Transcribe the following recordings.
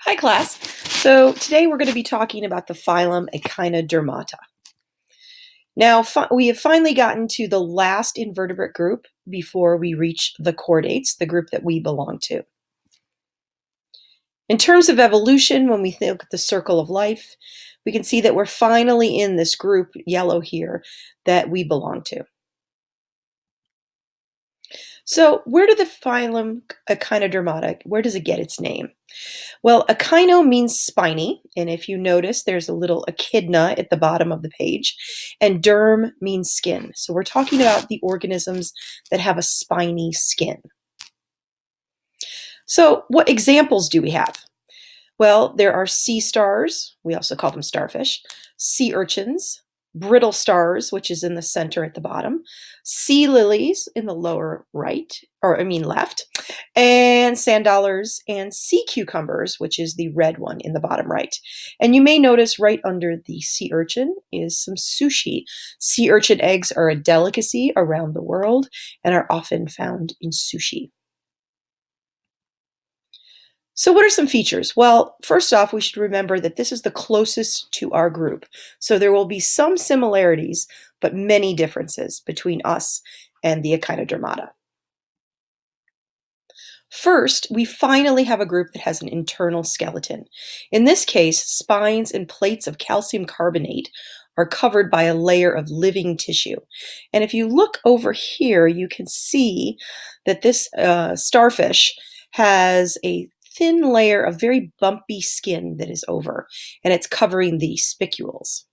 Hi, class. So today we're going to be talking about the phylum Echinodermata. Now, we have finally gotten to the last invertebrate group before we reach the chordates, the group that we belong to. In terms of evolution, when we look at the circle of life, we can see that we're finally in this group, yellow here, that we belong to. So where did the phylum Echinodermata, where does it get its name? Well, echino means spiny, and if you notice, there's a little echidna at the bottom of the page, and derm means skin. So we're talking about the organisms that have a spiny skin. So what examples do we have? Well, there are sea stars, we also call them starfish, sea urchins, brittle stars, which is in the center at the bottom, sea lilies in the lower right, left, and sand dollars and sea cucumbers, which is the red one in the bottom right. And you may notice right under the sea urchin is some sushi. Sea urchin eggs are a delicacy around the world and are often found in sushi. So what are some features? Well, first off, we should remember that this is the closest to our group. So there will be some similarities, but many differences between us and the Echinodermata. First, we finally have a group that has an internal skeleton. In this case, spines and plates of calcium carbonate are covered by a layer of living tissue. And if you look over here, you can see that this starfish has a thin layer of very bumpy skin that is over, and it's covering the spicules.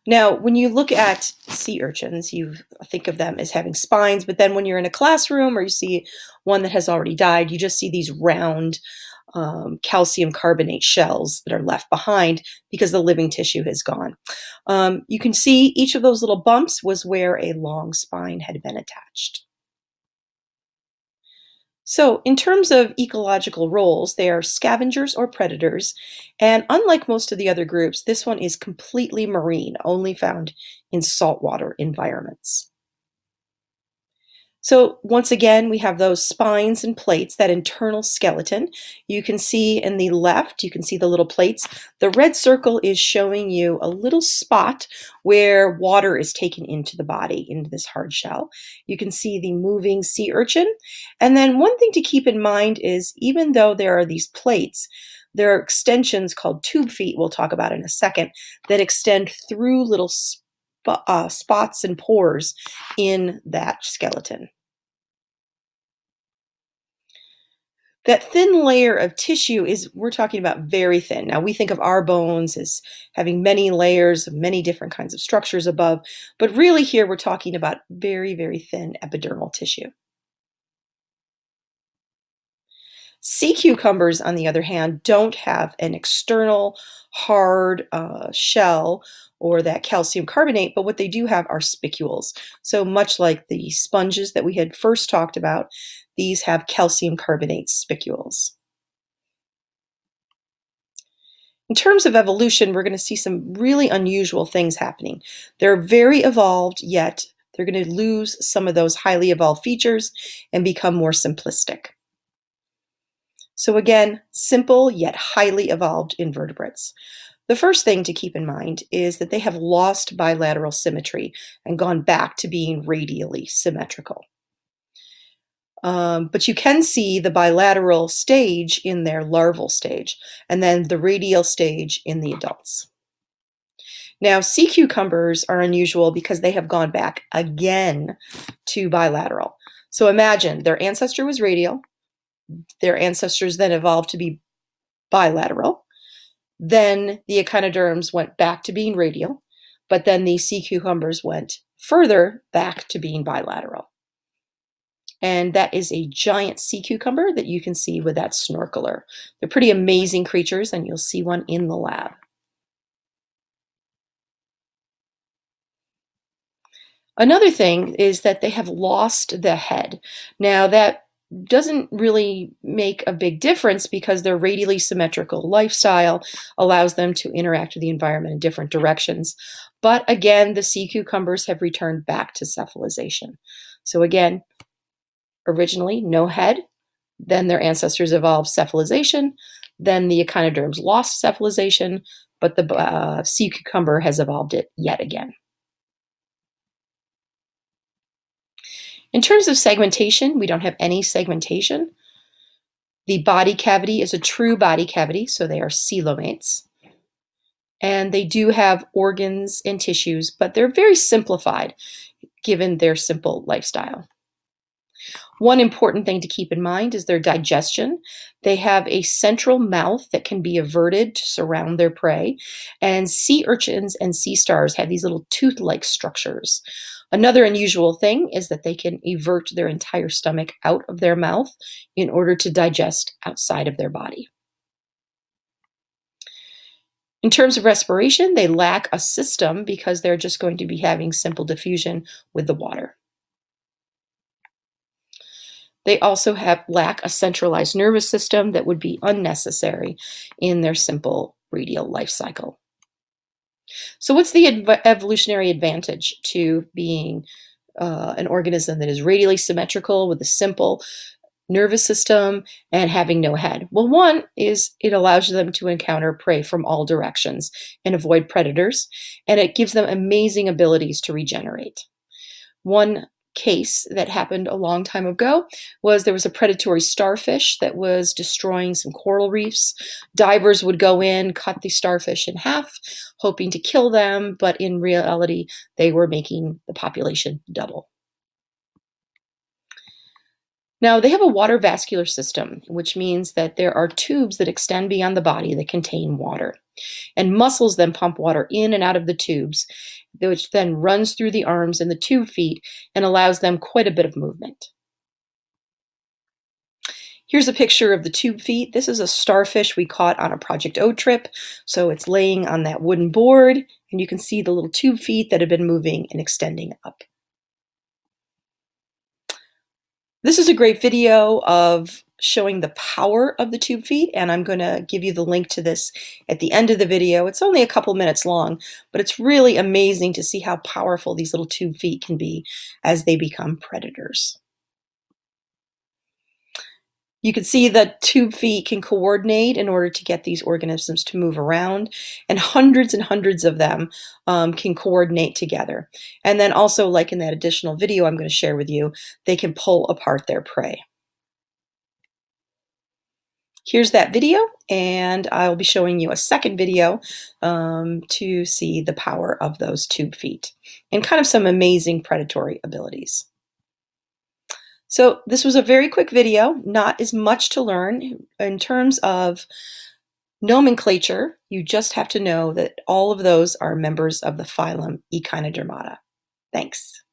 Now, when you look at sea urchins, you think of them as having spines, but then when you're in a classroom or you see one that has already died, you just see these round calcium carbonate shells that are left behind because the living tissue has gone. You can see each of those little bumps was where a long spine had been attached. So, in terms of ecological roles, they are scavengers or predators, and unlike most of the other groups, this one is completely marine, only found in saltwater environments. So once again, we have those spines and plates, that internal skeleton. You can see in the left, you can see the little plates. The red circle is showing you a little spot where water is taken into the body, into this hard shell. You can see the moving sea urchin. And then one thing to keep in mind is even though there are these plates, there are extensions called tube feet, we'll talk about in a second, that extend through little spots and pores in that skeleton. That thin layer of tissue is, we're talking about very thin. Now, we think of our bones as having many layers of many different kinds of structures above, but really here we're talking about very, very thin epidermal tissue. Sea cucumbers, on the other hand, don't have an external hard shell or that calcium carbonate, but what they do have are spicules. So much like the sponges that we had first talked about, these have calcium carbonate spicules. In terms of evolution, we're going to see some really unusual things happening. They're very evolved, yet they're going to lose some of those highly evolved features and become more simplistic. So again, simple yet highly evolved invertebrates. The first thing to keep in mind is that they have lost bilateral symmetry and gone back to being radially symmetrical. But you can see the bilateral stage in their larval stage, and then the radial stage in the adults. Now, sea cucumbers are unusual because they have gone back again to bilateral. So imagine their ancestor was radial, their ancestors then evolved to be bilateral, then the echinoderms went back to being radial, but then the sea cucumbers went further back to being bilateral. And that is a giant sea cucumber that you can see with that snorkeler. They're pretty amazing creatures, and you'll see one in the lab. Another thing is that they have lost the head. Now, that doesn't really make a big difference because their radially symmetrical lifestyle allows them to interact with the environment in different directions. But again, the sea cucumbers have returned back to cephalization. So again, originally no head, Then their ancestors evolved cephalization. Then the echinoderms lost cephalization, but the sea cucumber has evolved it yet again. In terms of segmentation, we don't have any segmentation. The body cavity is a true body cavity, so they are coelomates. And they do have organs and tissues, but they're very simplified given their simple lifestyle. One important thing to keep in mind is their digestion. They have a central mouth that can be averted to surround their prey, and sea urchins and sea stars have these little tooth-like structures. Another unusual thing is that they can evert their entire stomach out of their mouth in order to digest outside of their body. In terms of respiration, they lack a system because they're just going to be having simple diffusion with the water. They also lack a centralized nervous system that would be unnecessary in their simple radial life cycle. So what's the evolutionary advantage to being an organism that is radially symmetrical with a simple nervous system and having no head? Well, one is it allows them to encounter prey from all directions and avoid predators, and it gives them amazing abilities to regenerate. One case that happened a long time ago was there was a predatory starfish that was destroying some coral reefs. Divers would go in, cut the starfish in half, hoping to kill them, but in reality, they were making the population double. Now, they have a water vascular system, which means that there are tubes that extend beyond the body that contain water. And muscles then pump water in and out of the tubes, which then runs through the arms and the tube feet and allows them quite a bit of movement. Here's a picture of the tube feet. This is a starfish we caught on a Project O trip. So it's laying on that wooden board, and you can see the little tube feet that have been moving and extending up. This is a great video of showing the power of the tube feet, and I'm going to give you the link to this at the end of the video. It's only a couple minutes long, but it's really amazing to see how powerful these little tube feet can be as they become predators. You can see that tube feet can coordinate in order to get these organisms to move around, and hundreds of them can coordinate together. And then also, like in that additional video I'm going to share with you, they can pull apart their prey. Here's that video, and I'll be showing you a second video to see the power of those tube feet and kind of some amazing predatory abilities. So this was a very quick video, not as much to learn. In terms of nomenclature, you just have to know that all of those are members of the phylum Echinodermata. Thanks.